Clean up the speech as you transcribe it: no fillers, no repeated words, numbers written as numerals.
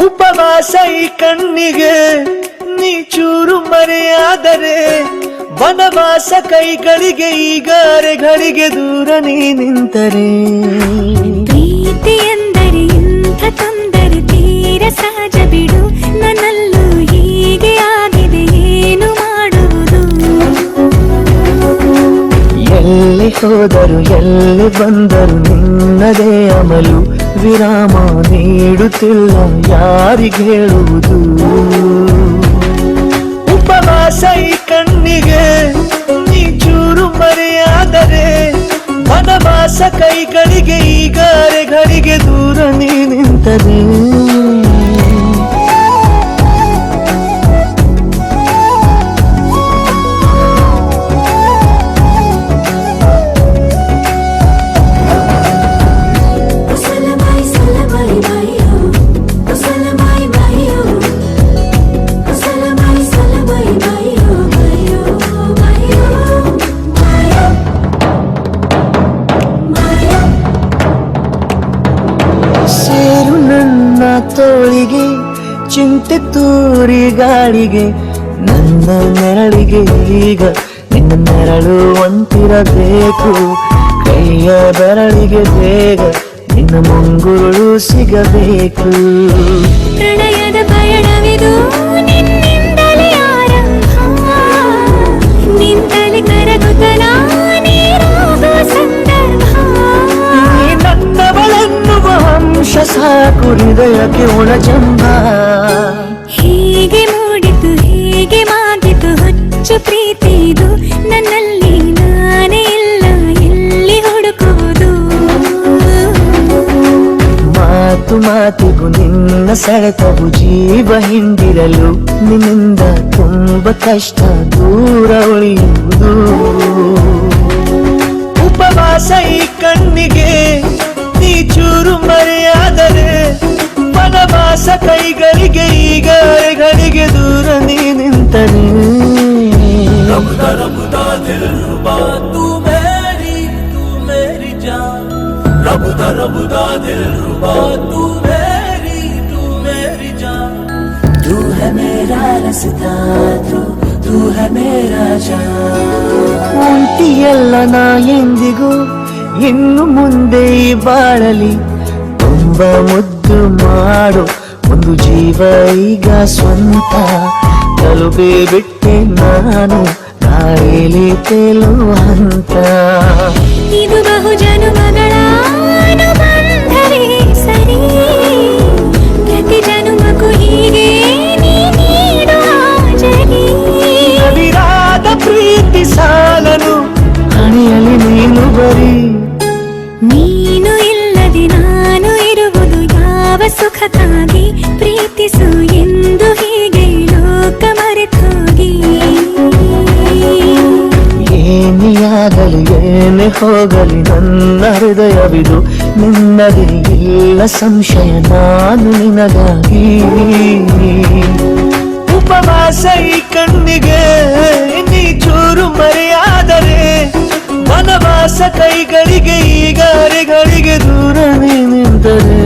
ಉಪವಾಸ ಈ ಕಣ್ಣಿಗೆ ನೀ ಚೂರು ಮರೆಯಾದರೆ, ವನವಾಸ ಕೈಗಳಿಗೆ ಈಗ ಅರೆಗಳಿಗೆ ದೂರ ನೀ ನಿಂತರೆ. ಪ್ರೀತಿ ಎಂದರೆ ಇಂಥ ತೊಂದರೆ ತೀರ ಸಹಜ ಬಿಡು, ನನ್ನಲ್ಲೂ ಹೀಗೆ ಆಗಿದೆ ಏನು ಮಾಡುವುದು. ಎಲ್ಲಿ ಹೋದರು ಎಲ್ಲಿ ಬಂದರು ನಿನ್ನದೇ ಅಮಲು, ವಿರಾಮ ನೀಡುತ್ತಿಲ್ಲ ಯಾರಿಗೆ ಹೇಳುವುದು. ಉಪವಾಸ ಈ ಕಣ್ಣಿಗೆ ನೀ ಚೂರು ಮರೆಯಾದರೆ, ವನವಾಸ ಕೈಗಳಿಗೆ ಈಗ ಅರೆಗಳಿಗೆ ದೂರ ನೀ ನಿಂತರೆ. ಸೇರು ನನ್ನ ತೋಳಿಗೆ ಚಿಂತೆ ತೂರಿ ಗಾಳಿಗೆ, ನನ್ನ ನೆರಳಿಗೆ ಈಗ ನಿನ್ನ ನೆರಳು ಒಂತಿರಬೇಕು. ಕೈಯ ಬೆರಳಿಗೆ ಬೇಗ ನಿನ್ನ ಮುಂಗುರುಳು ಸಿಗಬೇಕು. ಪ್ರಣಯದ ಪಯಣವಿದು ನಿನ್ನಿಂದಲೇ ಆರಂಭ, ನಿಂತಲೇ ಕರಗುತ್ತಲ ನೀರಾಗುವ ಸಂದರ್ಭ. ನೀ ನನ್ನವಳೆನ್ನುವ ಅಂಶ ಸಾಕು ಹೃದಯಕ್ಕೆ ಒಳಜಂಬ. ಹೀಗೆ ಮೂಡಿತು ಹೀಗೆ ಮಾಗಿತು ಹುಚ್ಚು ಪ್ರೀತಿ ಇದು, ನನ್ನಲ್ಲಿ ನಾನೇ ಇಲ್ಲ ಎಲ್ಲಿ ಹುಡುಕುವುದು. ಮಾತು ಮಾತಿಗೂ ನಿನ್ನ ಸೆಳೆತವು ಜೀವ ಹಿಂದಿರಲು, ನಿನ್ನಿಂದ ತುಂಬ ಕಷ್ಟ ದೂರ ಉಳಿಯುವುದು. ಉಪವಾಸ ಈ ಕಣ್ಣಿಗೆ ನೀ ಚೂರು ಮರೆಯಾದರೆ, ವನವಾಸ ಕೈಗಳಿಗೆ ಈಗ ಅರೆಗಳಿಗೆ ದೂರ ನೀ ನಿಂತರೆ. रबुदा दिलरुबा तू मेरी जान, रबुदा दिलरुबा तू मेरी जान. तू है मेरा रास्ता, तू है मेरा जान. ಒಂಟಿಯಲ್ಲ ನಾ ಎಂದಿಗೂ ಇನ್ನು ಮುಂದೆ ಈ ಬಾಳಲಿ, ತುಂಬ ಮುದ್ದು ಮಾಡು ಒಂದು ಜೀವ ಈಗ ಸ್ವಂತ. ತಲುಪಿ ಬಿಟ್ಟೆ ನಾನು ಕಾಯಿಲೆ ತೇಲುವ ಹಂತ. ಇದು ಬಹು ಜನುಮಗಳ ಅನುಬಂಧವೇ ಸರಿ, ಪ್ರತಿ ಜನುಮಕ್ಕೂ ಹೀಗೆ ನೀ ನೀಡುವ ಜರಿ. ಅವಿರಾದ ಪ್ರೀತಿ ಸಾಲನು ಹಣೆಯಲ್ಲಿ ನೀನು ಬರೀ. ನೀನು ಇಲ್ಲದೆ ನಾನು ಇರುವುದು ಯಾವ ಸುಖಕ್ಕಾಗಿ, ಪ್ರೀತಿಸು ಎಂದು ಹೀಗೆ ಲೋಕ ಮರೆತೋಗಿ. ಏನಿಯಾಗಲಿ ಏನೇ ಹೋಗಲಿ ನನ್ನ ಹೃದಯವಿದು ನಿನ್ನದೇ ಇಲ್ಲ ಸಂಶಯ ನಾನು ನಿನಗಾಗಿ. ಉಪವಾಸ ಈ ಕಣ್ಣಿಗೆ ನೀ ಚೂರು ಮರೆಯಾದರೆ, ವನವಾಸ ಕೈಗಳಿಗೆ ಈಗ ಅರೆಗಳಿಗೆ ದೂರ ನೀ ನಿಂತರೆ.